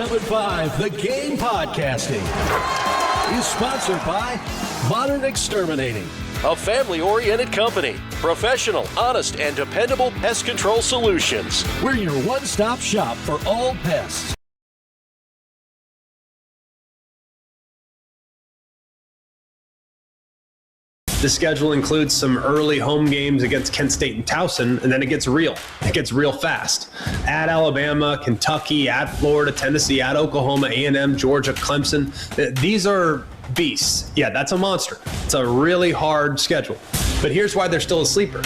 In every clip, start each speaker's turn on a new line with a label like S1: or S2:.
S1: 107.5 The Game Podcasting is sponsored by Modern Exterminating, a family-oriented company. Professional, honest, and dependable pest control solutions. We're your one-stop shop for all pests.
S2: The schedule includes some early home games against Kent State and Towson, and then it gets real. It gets real fast. At Alabama, Kentucky, at Florida, Tennessee, at Oklahoma, A&M, Georgia, Clemson. These are beasts. Yeah, that's a monster. It's a really hard schedule. But here's why they're still a sleeper.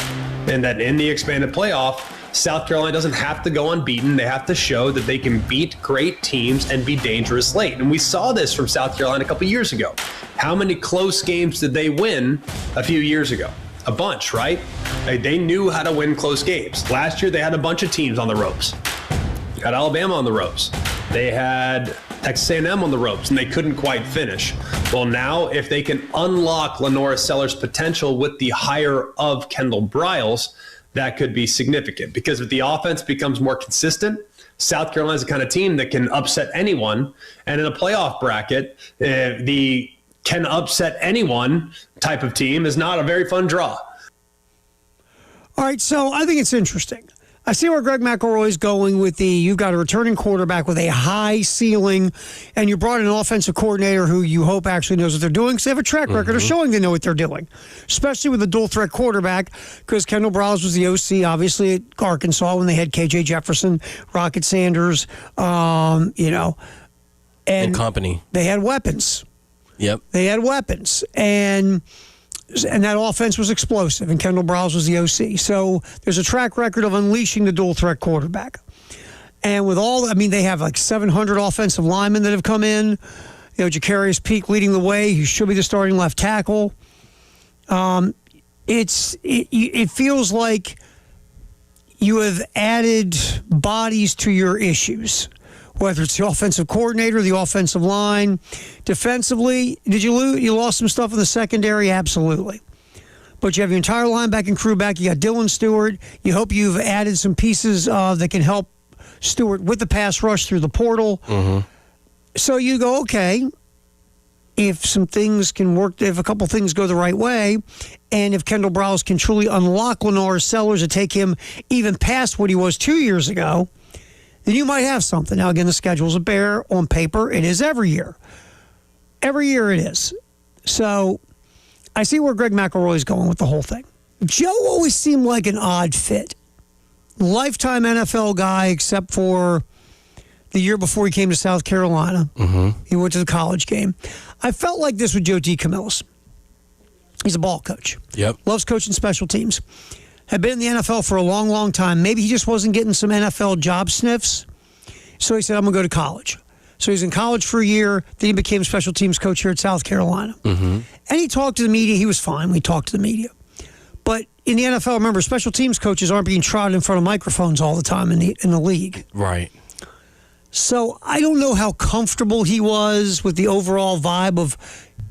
S2: And that in the expanded playoff, South Carolina doesn't have to go unbeaten. They have to show that they can beat great teams and be dangerous late. And we saw this from South Carolina a couple years ago. How many close games did they win a few years ago? A bunch, right? They knew how to win close games. Last year, they had a bunch of teams on the ropes. They had Alabama on the ropes. They had Texas A&M on the ropes, and they couldn't quite finish. Well, now, if they can unlock LaNorris Sellers' potential with the hire of Kendall Briles, that could be significant, because if the offense becomes more consistent, South Carolina's the kind of team that can upset anyone. And in a playoff bracket, the can upset anyone type of team is not a very fun draw.
S3: All right, so I think it's interesting. I see where Greg McElroy is going with you've got a returning quarterback with a high ceiling, and you brought in an offensive coordinator who you hope actually knows what they're doing, because they have a track record of showing they know what they're doing, especially with a dual-threat quarterback, because Kendall Briles was the OC, obviously, at Arkansas when they had K.J. Jefferson, Rocket Sanders, and
S4: company.
S3: They had weapons.
S4: Yep.
S3: They had weapons, and that offense was explosive, and Kendall Briles was the OC. So there's a track record of unleashing the dual-threat quarterback. And with they have like 700 offensive linemen that have come in. Jacarius Peak leading the way. He should be the starting left tackle. It feels like you have added bodies to your issues, whether it's the offensive coordinator, the offensive line. Defensively, did you lose? You lost some stuff in the secondary? Absolutely. But you have your entire linebacking crew back. You got Dylan Stewart. You hope you've added some pieces that can help Stewart with the pass rush through the portal. Mm-hmm. So you go, okay, if some things can work, if a couple things go the right way, and if Kendall Briles can truly unlock LaNorris Sellers and take him even past what he was 2 years ago, then you might have something. Now, again, the schedule's a bear on paper. It is every year. Every year it is. So I see where Greg McElroy is going with the whole thing. Joe always seemed like an odd fit. Lifetime NFL guy, except for the year before he came to South Carolina. Mm-hmm. He went to the college game. I felt like this with Joe DeCamillis. He's a ball coach. Yep. Loves coaching special teams. Had been in the NFL for a long, long time. Maybe he just wasn't getting some NFL job sniffs. So he said, I'm going to go to college. So he's in college for a year. Then he became special teams coach here at South Carolina. Mm-hmm. And he talked to the media. He was fine when he talked to the media. But in the NFL, remember, special teams coaches aren't being trotted in front of microphones all the time in the league.
S4: Right.
S3: So I don't know how comfortable he was with the overall vibe of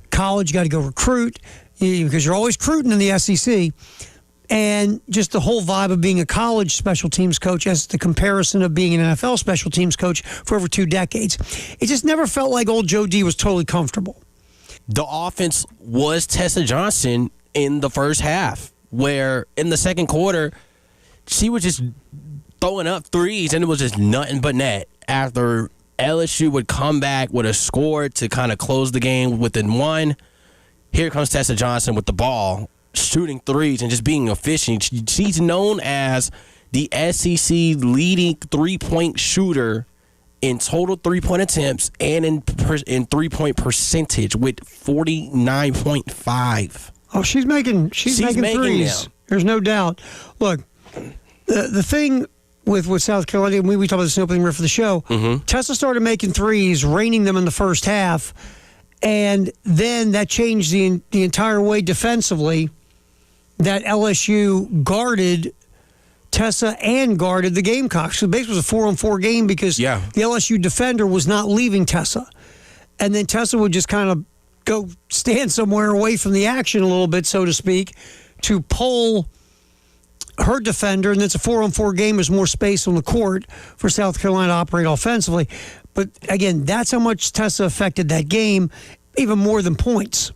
S3: college. You got to go recruit, because you're always recruiting in the SEC. And just the whole vibe of being a college special teams coach as the comparison of being an NFL special teams coach for over 2 decades. It just never felt like old Joe D was totally comfortable.
S4: The offense was Tessa Johnson in the first half, where in the second quarter, she was just throwing up threes, and it was just nothing but net. After LSU would come back with a score to kind of close the game within one, here comes Tessa Johnson with the ball, shooting threes and just being efficient. She's known as the SEC leading three-point shooter in total three-point attempts and in three-point percentage with 49.5.
S3: Oh, she's making threes. Them. There's no doubt. Look, the thing with South Carolina, we talked about this in the opening riff of the show, mm-hmm. Tessa started making threes, raining them in the first half, and then that changed the entire way defensively that LSU guarded Tessa and guarded the Gamecocks. So basically it was a 4-on-4 game because the LSU defender was not leaving Tessa. And then Tessa would just kind of go stand somewhere away from the action a little bit, so to speak, to pull her defender. And it's a 4-on-4 game. There's more space on the court for South Carolina to operate offensively. But again, that's how much Tessa affected that game, even more than points.